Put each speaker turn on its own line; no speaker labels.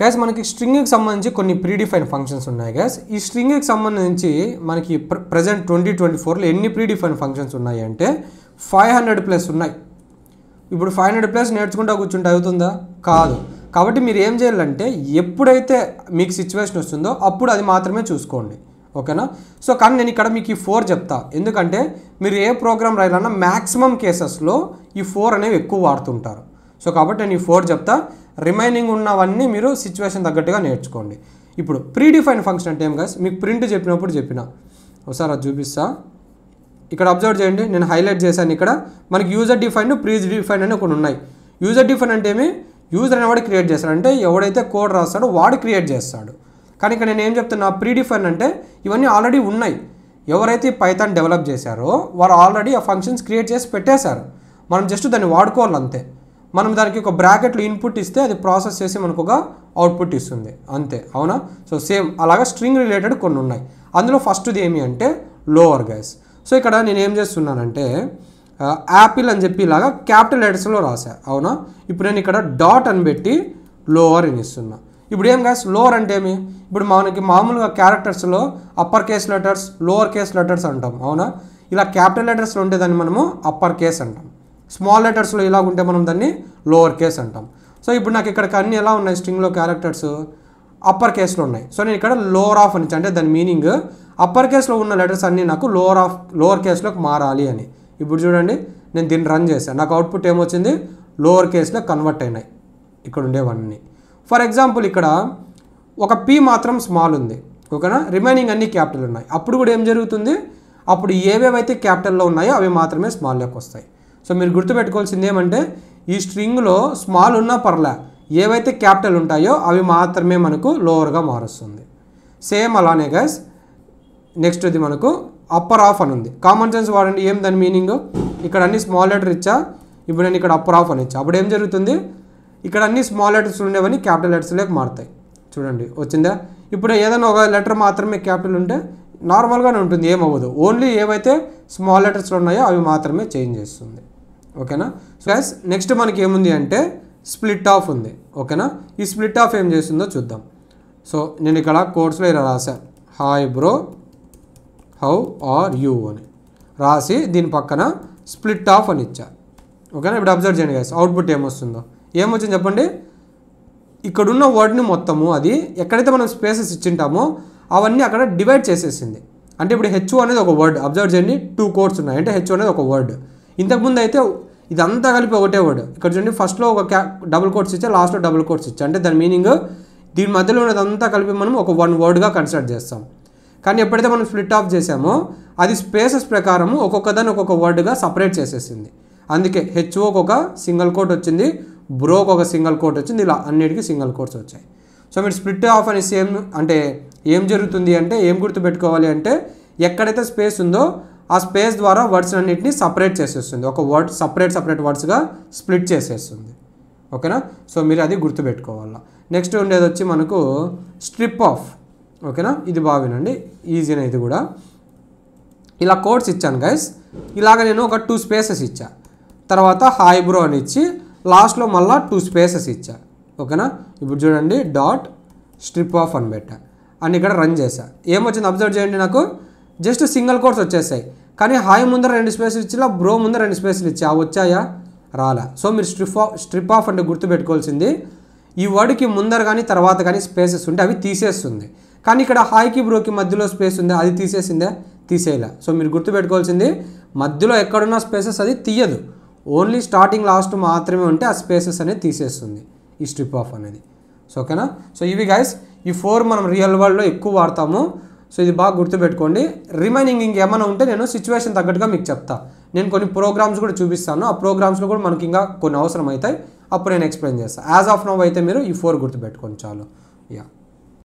Guys మనకి స్ట్రింగ్కి సంబంధించి కొన్ని ప్రీడిఫైన్ ఫంక్షన్స్ ఉన్నాయి గైస్. ఈ స్ట్రింగ్కి సంబంధించి మనకి ప్రజెంట్ 2024లో ఎన్ని ప్రీడిఫైన్ ఫంక్షన్స్ ఉన్నాయి అంటే 500+ ఉన్నాయి. ఇప్పుడు 500+ నేర్చుకుంటా కూర్చుంటే అవుతుందా? కాదు. కాబట్టి మీరు ఏం చేయాలంటే ఎప్పుడైతే మీకు సిచ్యువేషన్ వస్తుందో అప్పుడు అది మాత్రమే చూసుకోండి, ఓకేనా. సో కానీ నేను ఇక్కడ మీకు ఈ 4 చెప్తా, ఎందుకంటే మీరు ఏ ప్రోగ్రామ్ రాయాలన్నా మ్యాక్సిమం కేసెస్లో ఈ 4 అనేవి ఎక్కువ వాడుతుంటారు. సో కాబట్టి నేను ఈ 4 చెప్తా, రిమైనింగ్ ఉన్నవన్నీ మీరు సిచ్యువేషన్ తగ్గట్టుగా నేర్చుకోండి. ఇప్పుడు ప్రీడిఫైన్ ఫంక్షన్ అంటే ఏం గైస్, మీకు ప్రింట్ చెప్పినప్పుడు చెప్పిన ఒకసారి అది చూపిస్తా. ఇక్కడ అబ్జర్వ్ చేయండి, నేను హైలైట్ చేశాను. ఇక్కడ మనకి యూజర్ డిఫైన్డ్ ప్రీ డిఫైన్ అని కొన్ని ఉన్నాయి. యూజర్ డిఫైన్ అంటే ఏమి, యూజర్ అనేవాడు క్రియేట్ చేస్తాడు, అంటే ఎవడైతే కోడ్ రాస్తాడో వాడు క్రియేట్ చేస్తాడు. కానీ ఇక్కడ నేను ఏం చెప్తున్నా, ప్రీ డిఫైన్ అంటే ఇవన్నీ ఆల్రెడీ ఉన్నాయి. ఎవరైతే పైథాన్ డెవలప్ చేశారో వారు ఆల్రెడీ ఆ ఫంక్షన్స్ క్రియేట్ చేసి పెట్టేశారు, మనం జస్ట్ దాన్ని వాడుకోవాలి అంతే. మనం దానికి ఒక బ్రాకెట్లో ఇన్పుట్ ఇస్తే అది ప్రాసెస్ చేసి మనకు ఒక అవుట్పుట్ ఇస్తుంది అంతే, అవునా. సో సేమ్ అలాగా స్ట్రింగ్ రిలేటెడ్ కొన్ని ఉన్నాయి. అందులో ఫస్ట్ది ఏమి అంటే లోవర్ గైస్. సో ఇక్కడ నేను ఏం చేస్తున్నానంటే యాపిల్ అని చెప్పి ఇలాగా క్యాపిటల్ లెటర్స్లో రాసా, అవునా. ఇప్పుడు నేను ఇక్కడ డాట్ అని పెట్టి లోవర్ అని ఇస్తున్నా. ఇప్పుడు ఏం గైస్, లోవర్ అంటే ఏమి, ఇప్పుడు మనకి మామూలుగా క్యారెక్టర్స్లో upper case letters lower case letters అంటాం, అవునా. ఇలా క్యాపిటల్ లెటర్స్లో ఉంటే దాన్ని మనము అప్పర్ కేస్ అంటాం, స్మాల్ లెటర్స్లో ఇలా ఉంటే మనం దాన్ని లోవర్ కేస్ అంటాం. సో ఇప్పుడు నాకు ఇక్కడ అన్నీ ఎలా ఉన్నాయి, స్ట్రింగ్లో క్యారెక్టర్స్ అప్పర్ కేస్లో ఉన్నాయి. సో నేను ఇక్కడ లోవర్ ఆఫ్ అని ఇచ్చా, అంటే దాని మీనింగ్ అప్పర్ కేస్లో ఉన్న లెటర్స్ అన్నీ నాకు లోవర్ కేస్లోకి మారాలి అని. ఇప్పుడు చూడండి, నేను దీన్ని రన్ చేశాను, నాకు అవుట్పుట్ ఏమొచ్చింది, లోవర్ కేస్లో కన్వర్ట్ అయినాయి ఇక్కడ ఉండేవన్నీ. ఫర్ ఎగ్జాంపుల్ ఇక్కడ ఒక పీ మాత్రం స్మాల్ ఉంది, ఓకేనా, రిమైనింగ్ అన్నీ క్యాపిటల్ ఉన్నాయి. అప్పుడు కూడా ఏం జరుగుతుంది, అప్పుడు ఏవేవైతే క్యాపిటల్లో ఉన్నాయో అవి మాత్రమే స్మాల్లోకి వస్తాయి. సో మీరు గుర్తుపెట్టుకోవాల్సింది ఏమంటే ఈ స్ట్రింగ్లో స్మాల్ ఉన్నా పర్లే, ఏవైతే క్యాపిటల్ ఉంటాయో అవి మాత్రమే మనకు లోవర్గా మారుస్తుంది. సేమ్ అలానే గైస్ నెక్స్ట్ ఇది మనకు అప్పర్ ఆఫ్ అని ఉంది. కామన్ సెన్స్ వాడండి, ఏం దాని మీనింగ్, ఇక్కడ అన్ని స్మాల్ లెటర్ ఇచ్చా, ఇప్పుడు నేను ఇక్కడ అప్పర్ ఆఫ్ అని ఇచ్చా, అప్పుడు ఏం జరుగుతుంది, ఇక్కడ అన్ని స్మాల్ లెటర్స్ ఉండేవన్నీ క్యాపిటల్ లెటర్స్లోకి మారుతాయి. చూడండి వచ్చిందా. ఇప్పుడు ఏదైనా ఒక లెటర్ మాత్రమే క్యాపిటల్ ఉంటే నార్మల్గానే ఉంటుంది, ఏమవ్వదు. ఓన్లీ ఏవైతే స్మాల్ లెటర్స్లో ఉన్నాయో అవి మాత్రమే చేంజ్ చేస్తుంది, ఓకేనా. సో గైస్ నెక్స్ట్ మనకి ఏముంది అంటే స్ప్లిట్ ఆఫ్ ఉంది, ఓకేనా. ఈ స్ప్లిట్ ఆఫ్ ఏం చేస్తుందో చూద్దాం. సో నేను ఇక్కడ కోడ్స్లో ఇలా రాశాను, hi bro how are you అని రాసి దీని పక్కన స్ప్లిట్ ఆఫ్ అని ఇచ్చా, ఓకేనా. ఇప్పుడు అబ్జర్వ్ చేయండి గైస్, అవుట్పుట్ ఏమొస్తుందో, ఏమొచ్చింది చెప్పండి. ఇక్కడున్న వర్డ్ని మొత్తము అది ఎక్కడైతే మనం స్పేసెస్ ఇచ్చింటామో అవన్నీ అక్కడ డివైడ్ చేసేసింది. అంటే ఇప్పుడు హెచ్ అనేది ఒక వర్డ్, అబ్జర్వ్ చేయండి 2 కోడ్స్ ఉన్నాయి, అంటే హెచ్ అనేది ఒక వర్డ్. ఇంతకుముందు అయితే ఇదంతా కలిపి ఒకటే వర్డ్. ఇక్కడ చూడండి ఫస్ట్లో ఒక డబుల్ కోట్స్ ఇచ్చా, లాస్ట్లో డబుల్ కోట్స్ ఇచ్చా, అంటే దాని మీనింగ్ దీని మధ్యలో ఉన్నదంతా కలిపి మనం ఒక 1 వర్డ్గా కన్సిడర్ చేస్తాం. కానీ ఎప్పుడైతే మనం స్ప్లిట్ ఆఫ్ చేసామో అది స్పేసెస్ ప్రకారము ఒక్కొక్కదాన్ని ఒక్కొక్క వర్డ్గా సపరేట్ చేసేసింది. అందుకే హెచ్ఓకి ఒక సింగిల్ కోట్ వచ్చింది, బ్రోకి ఒక సింగిల్ కోట్ వచ్చింది, ఇలా అన్నిటికీ సింగిల్ కోట్స్ వచ్చాయి. సో మీరు స్ప్లిట్ ఆఫ్ అని సేమ్ అంటే ఏం జరుగుతుంది అంటే ఏం గుర్తుపెట్టుకోవాలి అంటే ఎక్కడైతే స్పేస్ ఉందో ఆ స్పేస్ ద్వారా వర్డ్స్ అన్నింటినీ సపరేట్ చేసేస్తుంది, ఒక వర్డ్ సపరేట్ వర్డ్స్గా స్ప్లిట్ చేసేస్తుంది, ఓకేనా. సో మీరు అది గుర్తుపెట్టుకోవాలా. నెక్స్ట్ ఉండేది వచ్చి మనకు స్ట్రిప్ ఆఫ్, ఓకేనా. ఇది బాగా వినండి, ఈజీనే ఇది కూడా. ఇలా కోడ్స్ ఇచ్చాను గైస్, ఇలాగ నేను ఒక 2 స్పేసెస్ ఇచ్చా, తర్వాత హాయ్ బ్రో అని ఇచ్చి లాస్ట్లో మళ్ళీ 2 స్పేసెస్ ఇచ్చా, ఓకేనా. ఇప్పుడు చూడండి డాట్ స్ట్రిప్ ఆఫ్ అని పెట్టా అని ఇక్కడ రన్ చేశా, ఏమొచ్చింది అబ్జర్వ్ చేయండి, నాకు జస్ట్ సింగిల్ కోడ్స్ వచ్చేసాయి. కానీ హాయ్ ముందర 2 స్పేసెస్ ఇచ్చిలా, బ్రో ముందర 2 స్పేసెలు ఇచ్చా, వచ్చాయా రాలా. సో మీరు స్ట్రిప్ ఆఫ్ అంటే గుర్తుపెట్టుకోవాల్సింది ఈ వర్డ్కి ముందర కానీ తర్వాత కానీ స్పేసెస్ ఉంటే అవి తీసేస్తుంది. కానీ ఇక్కడ హాయ్కి బ్రోకి మధ్యలో స్పేస్ ఉందా, అది తీసేసిందా, తీసేయలే. సో మీరు గుర్తుపెట్టుకోవాల్సింది మధ్యలో ఎక్కడున్న స్పేసెస్ అది తీయదు, ఓన్లీ స్టార్టింగ్ లాస్ట్ మాత్రమే ఉంటే ఆ స్పేసెస్ అనేది తీసేస్తుంది ఈ స్ట్రిప్ ఆఫ్ అనేది. సో ఓకేనా. సో ఇవి గైస్ ఈ 4 మనం రియల్ వరల్డ్లో ఎక్కువ వాడతాము. సో ఇది బాగా గుర్తుపెట్టుకోండి. రిమైనింగ్ ఇంకేమైనా ఉంటే నేను సిచ్యువేషన్ తగ్గట్టుగా మీకు చెప్తా. నేను కొన్ని ప్రోగ్రామ్స్ కూడా చూపిస్తాను, ఆ ప్రోగ్రామ్స్లో కూడా మనకి ఇంకా కొన్ని అవసరం అవుతాయి, అప్పుడు నేను ఎక్స్ప్లెయిన్ చేస్తాను. యాజ్ ఆఫ్ నౌ అయితే మీరు ఈ 4 గుర్తుపెట్టుకోండి చాలు. యా.